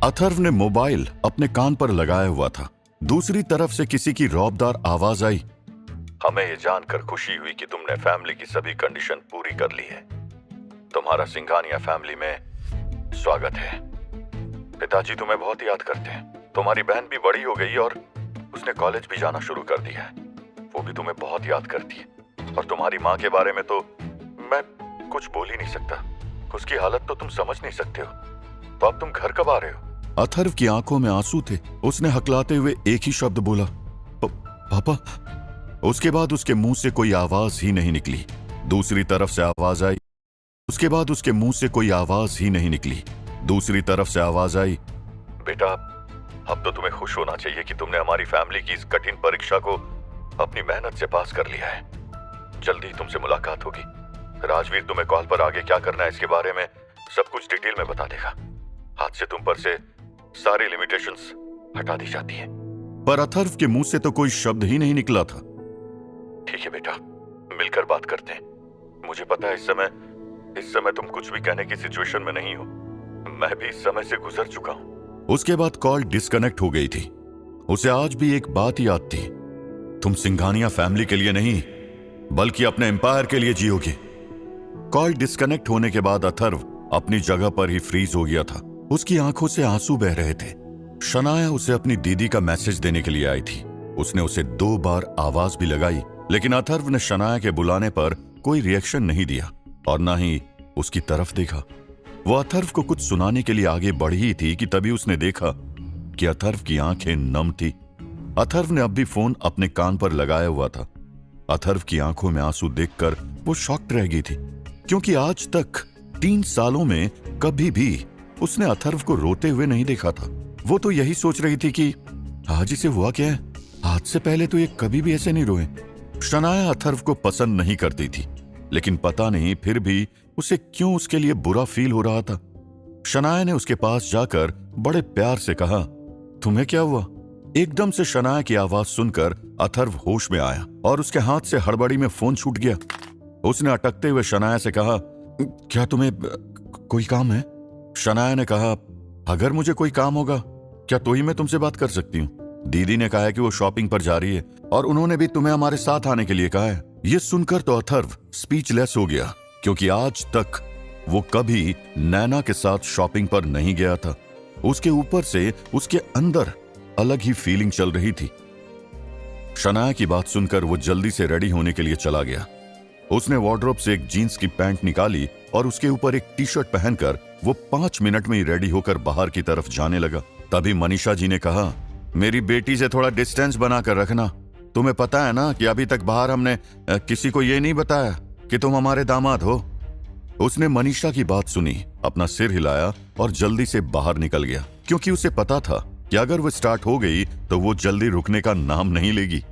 अथर्व ने मोबाइल अपने कान पर लगाया हुआ था। दूसरी तरफ से किसी की रौबदार आवाज आई। हमें ये जानकर खुशी हुई कि तुमने फैमिली की सभी कंडीशन पूरी कर ली है। तुम्हारा सिंघानिया फैमिली में स्वागत है। पिताजी तुम्हें बहुत याद करते हैं। तुम्हारी बहन भी बड़ी हो गई और उसने कॉलेज भी जाना शुरू कर दिया है। वो भी तुम्हें बहुत याद करती है। और तुम्हारी माँ के बारे में तो मैं कुछ बोल ही नहीं सकता। उसकी हालत तो तुम समझ नहीं सकते हो। तो अब तुम घर कब आ रहे हो? अथर्व की आंखों में आंसू थे। उसने हकलाते हुए एक ही शब्द बोला, पापा। उसके बाद उसके मुंह से कोई आवाज ही नहीं निकली। दूसरी तरफ से आवाज आई। उसके बाद उसके मुंह से कोई आवाज ही नहीं निकली। दूसरी तरफ से आवाज आई, बेटा अब तो तुम्हें खुश होना चाहिए कि तुमने हमारी फैमिली की इस कठिन परीक्षा को अपनी मेहनत से पास कर लिया है। जल्दी तुमसे मुलाकात होगी। राजवीर तुम्हें कॉल पर आगे क्या करना है इसके बारे में सब कुछ डिटेल में बता देगा। आज से तुम पर से सारी लिमिटेशंस हटा दी जाती है। पर अथर्व के मुंह से तो कोई शब्द ही नहीं निकला था। ठीक है बेटा, मिलकर बात करते हैं। मुझे पता है इस समय तुम कुछ भी कहने की सिचुएशन में नहीं हो। मैं भी इस समय से गुजर चुका हूं। उसके बाद कॉल डिस्कनेक्ट हो गई थी। उसे आज भी एक बात याद थी, तुम सिंघानिया फैमिली के लिए नहीं बल्कि अपने एम्पायर के लिए जियोगे। कॉल डिस्कनेक्ट होने के बाद अथर्व अपनी जगह पर ही फ्रीज हो गया था। उसकी आंखों से आंसू बह रहे थे। शनाया उसे अपनी दीदी का मैसेज देने के लिए आई थी। उसने उसे 2 बार आवाज भी लगाई, लेकिन अथर्व ने शनाया के बुलाने पर कोई रिएक्शन नहीं दिया और ना ही उसकी तरफ देखा। वो अथर्व को कुछ सुनाने के लिए आगे बढ़ी ही थी कि तभी उसने देखा कि अथर्व की आंखें नम थी। अथर्व ने अब भी फोन अपने कान पर लगाया हुआ था। अथर्व की आंखों में आंसू देखकर वो शॉक्ड रह गई थी, क्योंकि आज तक 3 सालों में कभी भी उसने अथर्व को रोते हुए नहीं देखा था। वो तो यही सोच रही थी कि आज इसे हुआ क्या है। आज से पहले तो ये कभी भी ऐसे नहीं रोए। शनाया अथर्व को पसंद नहीं करती थी, लेकिन पता नहीं फिर भी उसे क्यों उसके लिए बुरा फील हो रहा था। शनाया ने उसके पास जाकर बड़े प्यार से कहा, तुम्हें क्या हुआ? एकदम से शनाया की आवाज सुनकर अथर्व होश में आया और उसके हाथ से हड़बड़ी में फोन छूट गया। उसने अटकते हुए शनाया से कहा, क्या तुम्हें कोई काम है? शनाया ने कहा, अगर मुझे कोई काम होगा क्या तो ही मैं तुमसे बात कर सकती हूँ। दीदी ने कहा है कि वो शॉपिंग पर जा रही है और उन्होंने भी तुम्हें हमारे साथ आने के लिए कहा है। ये सुनकर तो अथर्व स्पीचलेस हो गया, क्योंकि आज तक वो कभी नैना के साथ शॉपिंग पर नहीं गया था। उसके ऊपर से उसके अंदर अलग ही फीलिंग चल रही थी। शनाया की बात सुनकर वो जल्दी से रेडी होने के लिए चला गया। उसने वार्डरोब से एक जीन्स की पैंट निकाली और उसके ऊपर एक टी शर्ट पहनकर वो 5 मिनट में ही रेडी होकर बाहर की तरफ जाने लगा। तभी मनीषा जी ने कहा, मेरी बेटी से थोड़ा डिस्टेंस बनाकर रखना। तुम्हें पता है ना कि अभी तक बाहर हमने किसी को ये नहीं बताया कि तुम हमारे दामाद हो। उसने मनीषा की बात सुनी, अपना सिर हिलाया और जल्दी से बाहर निकल गया, क्योंकि उसे पता था कि अगर वो स्टार्ट हो गई तो वो जल्दी रुकने का नाम नहीं लेगी।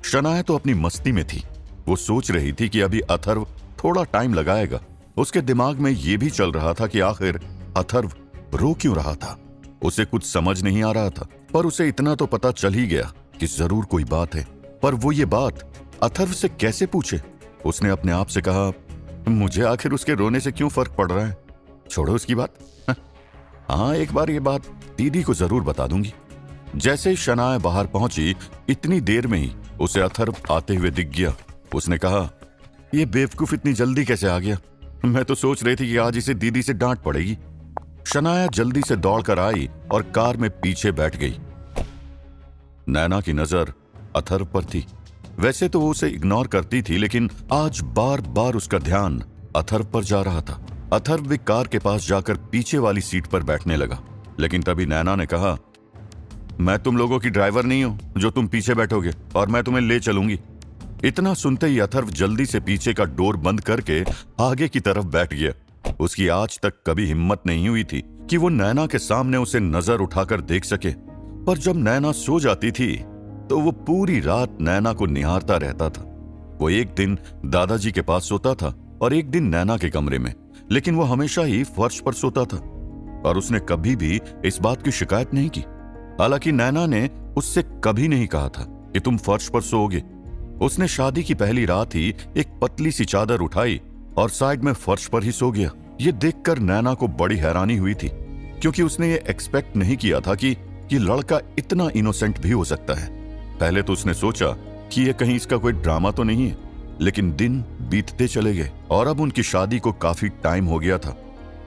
शनाया तो अपनी मस्ती में थी। वो सोच रही थी कि अभी अथर्व थोड़ा टाइम लगाएगा। उसके दिमाग में ये भी चल रहा था कि आखिर अथर्व रो क्यों रहा था। उसे कुछ समझ नहीं आ रहा था, पर उसे इतना तो पता चल ही गया कि जरूर कोई बात है। पर वो ये बात अथर्व से कैसे पूछे? उसने अपने आप से कहा, मुझे आखिर उसके रोने से क्यों फर्क पड़ रहा है? छोड़ो उसकी बात। हाँ, एक बार ये बात दीदी को जरूर बता दूंगी। जैसे ही शनाया बाहर पहुंची, इतनी देर में ही उसे अथर्व आते हुए दिख गया। उसने कहा, ये बेवकूफ इतनी जल्दी कैसे आ गया? मैं तो सोच रही थी कि आज इसे दीदी से डांट पड़ेगी। शनाया जल्दी से दौड़कर आई और कार में पीछे बैठ गई। नैना की नजर अथर्व पर थी। वैसे तो वो उसे इग्नोर करती थी, लेकिन आज बार बार उसका ध्यान अथर्व पर जा रहा था। अथर्व भी कार के पास जाकर पीछे वाली सीट पर बैठने लगा, लेकिन तभी नैना ने कहा, मैं तुम लोगों की ड्राइवर नहीं हूं जो तुम पीछे बैठोगे और मैं तुम्हें ले चलूंगी। इतना सुनते ही अथर्व जल्दी से पीछे का डोर बंद करके आगे की तरफ बैठ गया। उसकी आज तक कभी हिम्मत नहीं हुई थी कि वो नैना के सामने उसे नजर उठाकर देख सके, पर जब नैना सो जाती थी तो वो पूरी रात नैना को निहारता रहता था। वो एक दिन दादाजी के पास सोता था और एक दिन नैना के कमरे में, लेकिन वो हमेशा ही फर्श पर सोता था और उसने कभी भी इस बात की शिकायत नहीं की। हालांकि नैना ने उससे कभी नहीं कहा था कि तुम फर्श पर सोओगे। उसने शादी की पहली रात ही एक पतली सी चादर उठाई और साइड में फर्श पर ही सो गया। ये देखकर नैना को बड़ी हैरानी हुई थी। क्योंकि उसने ये एक्सपेक्ट नहीं किया था कि ये लड़का इतना इनोसेंट भी हो सकता है। पहले तो उसने सोचा कि ये कहीं इसका कोई ड्रामा तो नहीं है, लेकिन दिन बीतते चले गए और अब उनकी शादी को काफी टाइम हो गया था।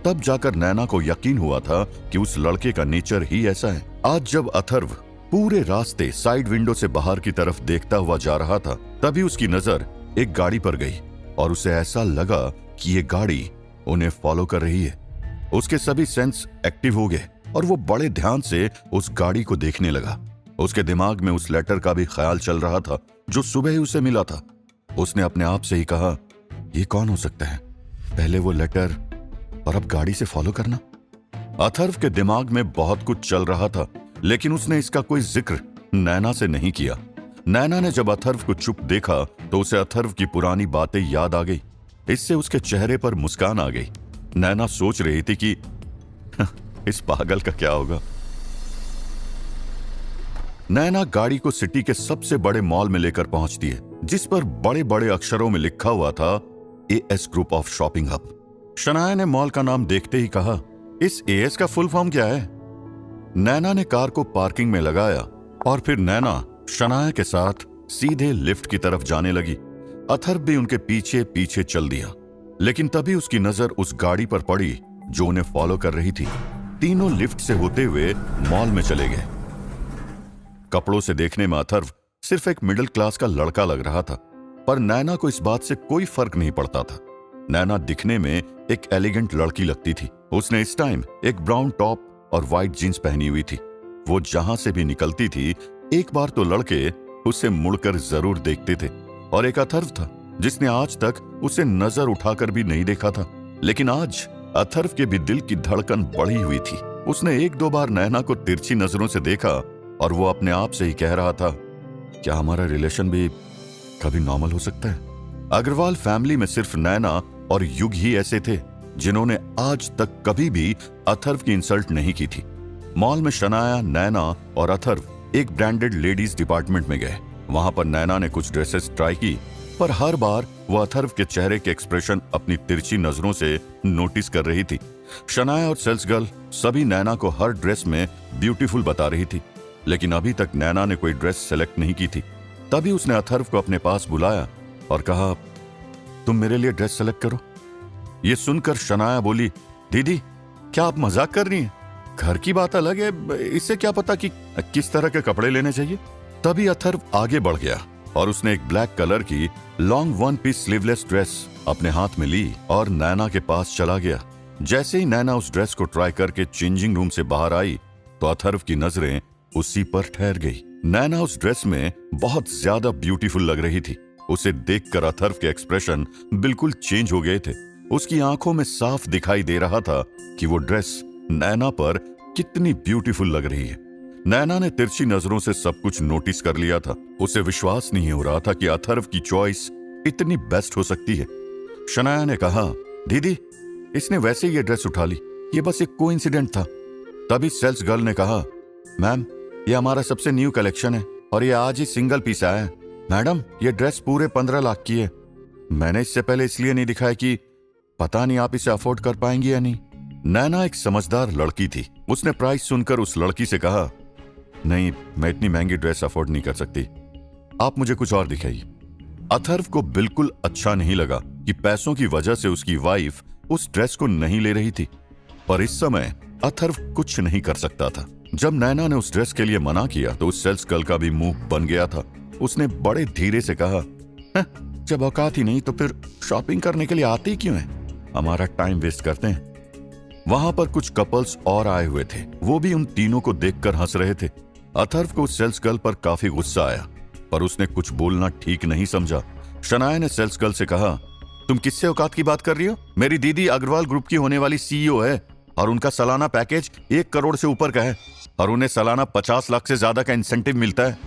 तब जाकर नैना को यकीन हुआ था कि उस लड़के का नेचर ही ऐसा है। आज जब अथर्व पूरे रास्ते साइड विंडो से बाहर की तरफ देखता हुआ जा रहा था, तभी उसकी नजर एक गाड़ी पर गई और उसे ऐसा लगा कि ये गाड़ी उन्हें फॉलो कर रही है। उसके सभी सेंस एक्टिव हो गए और वो बड़े ध्यान से उस गाड़ी को देखने लगा। उसके दिमाग में उस लेटर का भी ख्याल चल रहा था जो सुबह ही उसे मिला था। उसने अपने आप से ही कहा, ये कौन हो सकता है? पहले वो लेटर और अब गाड़ी से फॉलो करना। अथर्व के दिमाग में बहुत कुछ चल रहा था, लेकिन उसने इसका कोई जिक्र नैना से नहीं किया। नैना ने जब अथर्व को चुप देखा तो उसे अथर्व की पुरानी बातें याद आ गई। इससे उसके चेहरे पर मुस्कान आ गई। नैना सोच रही थी कि इस पागल का क्या होगा। नैना गाड़ी को सिटी के सबसे बड़े मॉल में लेकर पहुंचती है, जिस पर बड़े बड़े अक्षरों में लिखा हुआ था as group of shopping hub. Shanaya ने मॉल का नाम देखते ही कहा, इस एएस का फुल फॉर्म क्या है? नैना ने कार को पार्किंग में लगाया और फिर नैना शनाया के साथ सीधे लिफ्ट की तरफ जाने लगी। अथर्व भी उनके पीछे पीछे चल दिया, लेकिन तभी उसकी नजर उस गाड़ी पर पड़ी जो उन्हें फॉलो कर रही थी। तीनों लिफ्ट से होते हुए मॉल में चले गए। कपड़ों से देखने में अथर्व सिर्फ एक मिडिल क्लास का लड़का लग रहा था, पर नैना को इस बात से कोई फर्क नहीं पड़ता था। नैना दिखने में एक एलिगेंट लड़की लगती थी। उसने इस टाइम एक ब्राउन टॉप और व्हाइट जींस पहनी हुई थी। वो जहां से भी निकलती थी, एक बार तो लड़के उसे मुड़कर जरूर देखते थे। और एक अथर्व था जिसने आज तक उसे नजर उठाकर भी नहीं देखा था, लेकिन आज अथर्व के भी दिल की धड़कन बढ़ी हुई थी। उसने एक दो बार नैना को तिरछी नजरों से देखा और वो अपने आप से ही कह रहा था, क्या हमारा रिलेशन भी कभी नॉर्मल हो सकता है? अग्रवाल फैमिली में सिर्फ नैना और युग ही ऐसे थे जिन्होंने आज तक कभी भी अथर्व की इंसल्ट नहीं की थी। मॉल में शनाया, नैना और अथर्व एक ब्रांडेड लेडीज डिपार्टमेंट में गए। वहां पर नैना ने कुछ ड्रेसेस ट्राई की, पर हर बार वो अथर्व के चेहरे के एक्सप्रेशन अपनी तिरछी नजरों से नोटिस कर रही थी। शनाया और सेल्स गर्ल सभी नैना को हर ड्रेस में ब्यूटीफुल बता रही थी, लेकिन अभी तक नैना ने कोई ड्रेस सेलेक्ट नहीं की थी। तभी उसने अथर्व को अपने पास बुलाया और कहा, तुम मेरे लिए ड्रेस सेलेक्ट करो। ये सुनकर शनाया बोली, दीदी क्या आप मजाक कर रही हैं? घर की बात अलग है, इससे क्या पता कि किस तरह के कपड़े लेने चाहिए। तभी अथर्व आगे बढ़ गया और उसने एक ब्लैक कलर की long one piece sleeveless dress अपने हाथ में ली और नैना के पास चला गया। जैसे ही नैना उस ड्रेस को ट्राई करके चेंजिंग रूम से बाहर आई तो अथर्व की नजरें उसी पर ठहर गई। नैना उस ड्रेस में बहुत ज्यादा ब्यूटीफुल लग रही थी। उसे देखकर अथर्व के एक्सप्रेशन बिल्कुल चेंज हो गए थे। उसकी आंखों में साफ दिखाई दे रहा था कि वो ड्रेस नैना पर कितनी ब्यूटीफुल लग रही है। नैना ने तिरछी नजरों से सब कुछ नोटिस कर लिया था। उसे विश्वास नहीं हो रहा था कि अथर्व की चॉइस इतनी बेस्ट हो सकती है। शनाया ने कहा, दीदी इसने वैसे ही ये ड्रेस उठा ली, ये बस एक कोइंसिडेंट था। तभी सेल्स गर्ल ने कहा, मैम ये हमारा सबसे न्यू कलेक्शन है और ये आज ही सिंगल पीस आया है। मैडम ये ड्रेस पूरे 15 लाख की है। मैंने इससे पहले इसलिए नहीं दिखाया कि पता नहीं आप इसे अफोर्ड कर पाएंगी या नहीं। नैना एक समझदार लड़की थी। उसने प्राइस सुनकर उस लड़की से कहा, नहीं मैं इतनी महंगी ड्रेस अफोर्ड नहीं कर सकती, आप मुझे कुछ और दिखाइए। अथर्व को बिल्कुल अच्छा नहीं लगा कि पैसों की वजह से उसकी वाइफ उस ड्रेस को नहीं ले रही थी, पर इस समय अथर्व कुछ नहीं कर सकता था। जब नैना ने उस ड्रेस के लिए मना किया तो उस सेल्स गर्ल का भी मुंह बन गया था। उसने बड़े धीरे से कहा, जब औकात ही नहीं तो फिर शॉपिंग करने के लिए आते ही क्यों हैं? हमारा टाइम वेस्ट करते हैं। वहां पर कुछ कपल्स और आए हुए थे, वो भी उन तीनों को देखकर हंस रहे थे। अथर्व को सेल्स गर्ल पर काफी गुस्सा आया, पर उसने कुछ बोलना ठीक नहीं समझा। शनाया ने सेल्स गर्ल से कहा, तुम किससे औकात की बात कर रही हो? मेरी दीदी अग्रवाल ग्रुप की होने वाली सीईओ है और उनका सालाना पैकेज 1 करोड़ से ऊपर का है और उन्हें सालाना 50 लाख से ज्यादा का इंसेंटिव मिलता है।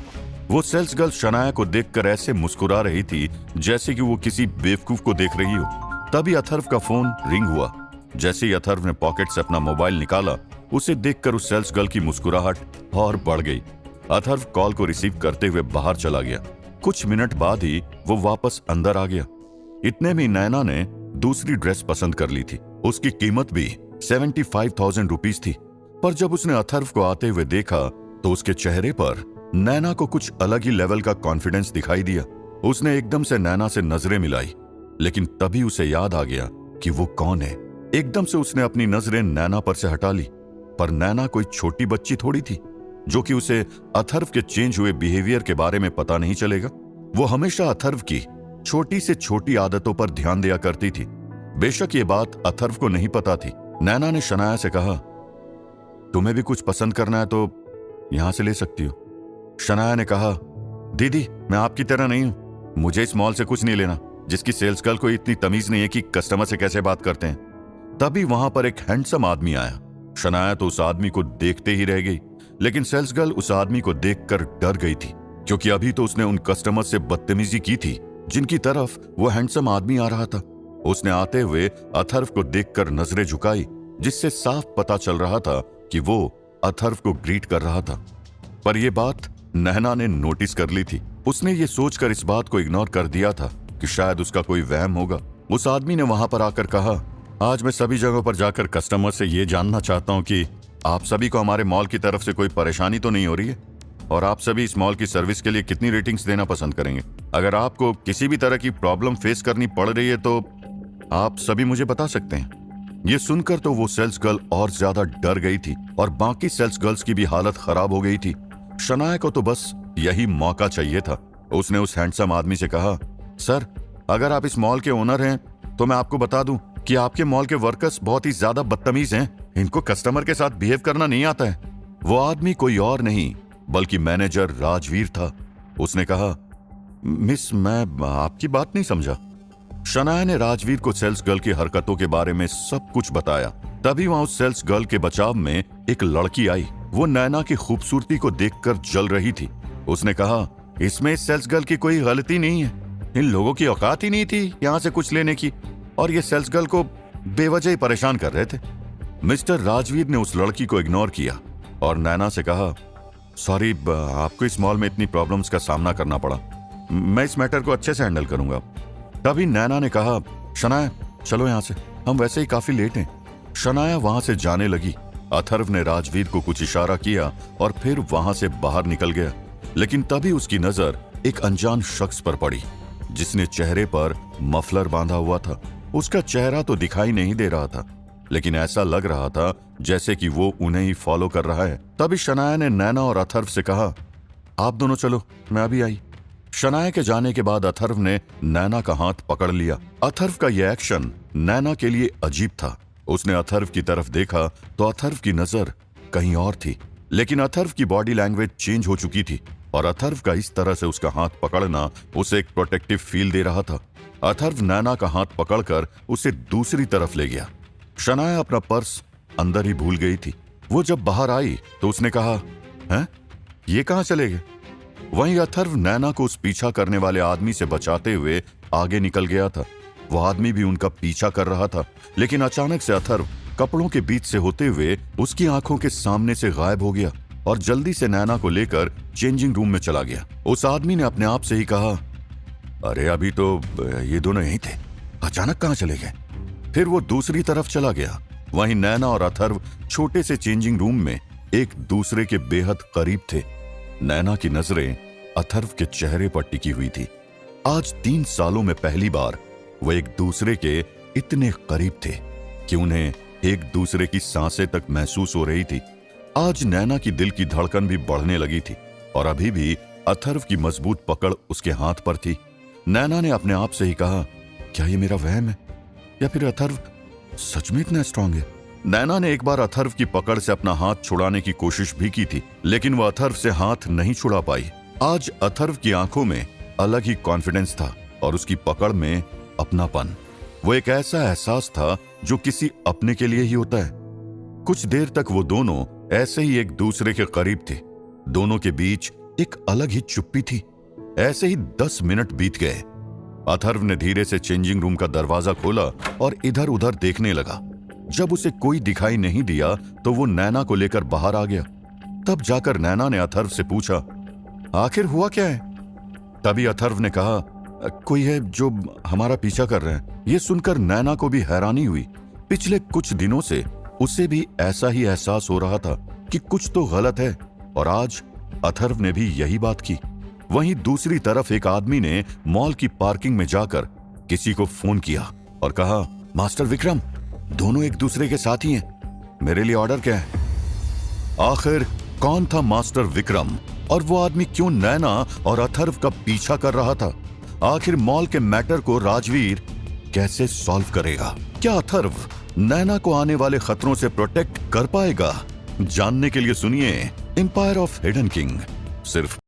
वो सेल्स गर्ल शनाया को देखकर ऐसे मुस्कुरा रही थी जैसे कि वो किसी बेवकूफ को देख रही हो। तभी अथर्व का फोन रिंग हुआ। जैसे ही अथर्व ने पॉकेट से अपना मोबाइल निकाला, उसे देखकर उस सेल्स गर्ल की मुस्कुराहट और बढ़ गई। अथर्व कॉल को रिसीव करते हुए बाहर चला गया। कुछ मिनट बाद ही वो वापस अंदर आ गया। इतने में नैना ने दूसरी ड्रेस पसंद कर ली थी। उसकी कीमत भी 75,000 रुपीज थी। पर जब उसने अथर्व को आते हुए देखा तो उसके चेहरे पर नैना को कुछ अलग ही लेवल का कॉन्फिडेंस दिखाई दिया। उसने एकदम से नैना से नजरें मिलाई, लेकिन तभी उसे याद आ गया कि वो कौन है। एकदम से उसने अपनी नजरें नैना पर से हटा ली, पर नैना कोई छोटी बच्ची थोड़ी थी जो कि उसे अथर्व के चेंज हुए बिहेवियर के बारे में पता नहीं चलेगा। वो हमेशा अथर्व की छोटी से छोटी आदतों पर ध्यान दिया करती थी। बेशक ये बात अथर्व को नहीं पता थी। नैना ने शनाया से कहा, तुम्हें भी कुछ पसंद करना है तो यहां से ले सकती हो। शनाया ने कहा, दीदी मैं आपकी तरह नहीं हूं, मुझे इस मॉल से कुछ नहीं लेना जिसकी सेल्स गर्ल को इतनी तमीज नहीं है कि कस्टमर से कैसे बात करते हैं। तभी वहां पर एक हैंडसम आदमी आया। शनाया तो उस आदमी को देखते ही रह गई, लेकिन सेल्स गर्ल उस आदमी को देखकर डर गई थी, क्योंकि अभी तो उसने उन कस्टमर से बदतमीजी की थी जिनकी तरफ वो हैंडसम आदमी आ रहा था। उसने आते हुए अथर्व को देखकर नजरें झुकाई, जिससे साफ पता चल रहा था कि वो अथर्व को ग्रीट कर रहा था। पर यह बात नैना ने नोटिस कर ली थी। उसने ये सोचकर इस बात को इग्नोर कर दिया था कि शायद उसका कोई वहम होगा। उस आदमी ने वहां पर आकर कहा, आज मैं सभी जगहों पर जाकर कस्टमर से ये जानना चाहता हूं कि आप सभी को हमारे मॉल की तरफ से कोई परेशानी तो नहीं हो रही है, और आप सभी इस मॉल की सर्विस के लिए कितनी रेटिंग्स देना पसंद करेंगे। अगर आपको किसी भी तरह की प्रॉब्लम फेस करनी पड़ रही है तो आप सभी मुझे बता सकते हैं। ये सुनकर तो वो सेल्स गर्ल और ज्यादा डर गई थी, और बाकी सेल्स गर्ल्स की भी हालत खराब हो गई थी। शनाया को तो बस यही मौका चाहिए था। उसने उस हैंडसम आदमी से कहा, सर अगर आप इस मॉल के ओनर हैं तो मैं आपको बता दूं कि आपके मॉल के वर्कर्स बहुत ही ज्यादा बदतमीज हैं, इनको कस्टमर के साथ बिहेव करना नहीं आता है। वो आदमी कोई और नहीं बल्कि मैनेजर राजवीर था। उसने कहा, मिस मैं आपकी बात नहीं समझा। शनाया ने राजवीर को सेल्स गर्ल की हरकतों के बारे में सब कुछ बताया। तभी वहां उस सेल्स गर्ल के बचाव में एक लड़की आई। वो नैना की खूबसूरती को देखकर जल रही थी। उसने कहा, इसमें इस सेल्स गर्ल की कोई गलती नहीं है, इन लोगों की औकात ही नहीं थी यहां से कुछ लेने की, और ये सेल्स गर्ल को बेवजह ही परेशान कर रहे थे। मिस्टर राजवीर ने उस लड़की को इग्नोर किया और नैना से कहा, सॉरी आपको इस मॉल में इतनी प्रॉब्लम्स का सामना करना पड़ा, मैं इस मैटर को अच्छे से हैंडल करूंगा। तभी नैना ने कहा, शनाया चलो यहां से, हम वैसे ही काफी लेट हैं। शनाया वहां से जाने लगी। अथर्व ने राजवीर को कुछ इशारा किया और फिर वहां से बाहर निकल गया, लेकिन तभी उसकी नजर एक अनजान शख्स पर पड़ी जिसने चेहरे पर मफलर बांधा हुआ था। उसका चेहरा तो दिखाई नहीं दे रहा था, लेकिन ऐसा लग रहा था जैसे कि वो उन्हें ही फॉलो कर रहा है। तभी शनाया ने नैना और अथर्व से कहा, आप दोनों चलो, मैं अभी आई। शनाया के जाने के बाद अथर्व ने नैना का हाथ पकड़ लिया। अथर्व का यह एक्शन नैना के लिए अजीब था। उसने अथर्व की तरफ देखा तो अथर्व की नजर कहीं और थी, लेकिन अथर्व की बॉडी लैंग्वेज चेंज हो चुकी थी और अथर्व का इस तरह से उसका हाथ पकड़ना उसे एक प्रोटेक्टिव फील दे रहा था। अथर्व नैना का हाथ पकड़कर उसे दूसरी तरफ ले गया। शनाया अपना पर्स अंदर ही भूल गई थी। वो जब बाहर आई तो उसने कहा, हैं ये कहां चले गए? वहीं अथर्व नैना को उस पीछा करने वाले आदमी से बचाते हुए आगे निकल गया था। वो आदमी भी उनका पीछा कर रहा था, लेकिन अचानक से अथर्व कपड़ों के बीच से होते हुए उसकी आंखों के सामने से गायब हो गया और जल्दी से नैना को लेकर चेंजिंग रूम में चला गया। उस आदमी ने अपने आप से ही कहा, अरे अभी तो ये दोनों यहीं थे, अचानक कहां चले गए? फिर वो दूसरी तरफ चला गया। वहीं नैना और अथर्व छोटे से चेंजिंग रूम में एक दूसरे के बेहद करीब थे। नैना की नजरें अथर्व के चेहरे पर टिकी हुई थी। आज 3 सालों में पहली बार वो एक दूसरे के इतने करीब थे कि उन्हें एक दूसरे की सांसें तक महसूस हो रही थी। आज नैना की दिल की धड़कन भी बढ़ने लगी थी और अभी भी अथर्व की मजबूत पकड़ उसके हाथ पर थी। नैना ने अपने आप से ही कहा, क्या ये मेरा वहम है या फिर अथर्व सच में इतना स्ट्रांग है? नैना ने एक बार अथर्व की पकड़ से अपना हाथ छुड़ाने की कोशिश भी की थी, लेकिन वह अथर्व से हाथ नहीं छुड़ा पाई। आज अथर्व की आंखों में अलग ही कॉन्फिडेंस था और उसकी पकड़ में अपनापन। वो एक ऐसा एहसास था जो किसी अपने के लिए ही होता है। कुछ देर तक वो दोनों ऐसे ही एक दूसरे के करीब थे। दोनों के बीच एक अलग ही चुप्पी थी। ऐसे ही 10 मिनट बीत गए। अथर्व ने धीरे से चेंजिंग रूम का दरवाजा खोला और इधर उधर देखने लगा। जब उसे कोई दिखाई नहीं दिया तो वो नैना को लेकर बाहर आ गया। तब जाकर नैना ने अथर्व से पूछा, आखिर हुआ क्या है? तभी अथर्व ने कहा, कोई है जो हमारा पीछा कर रहे हैं। ये सुनकर नैना को भी हैरानी हुई। पिछले कुछ दिनों से उसे भी ऐसा ही एहसास हो रहा था कि कुछ तो गलत है, और आज अथर्व ने भी यही बात की। वहीं दूसरी तरफ एक आदमी ने मॉल की पार्किंग में जाकर किसी को फोन किया और कहा, मास्टर विक्रम, दोनों एक दूसरे के साथी हैं, मेरे लिए ऑर्डर क्या है? आखिर कौन था मास्टर विक्रम, और वो आदमी क्यों नैना और अथर्व का पीछा कर रहा था? आखिर मॉल के मैटर को राजवीर कैसे सॉल्व करेगा? क्या अथर्व नैना को आने वाले खतरों से प्रोटेक्ट कर पाएगा? जानने के लिए सुनिए एम्पायर ऑफ हिडन किंग, सिर्फ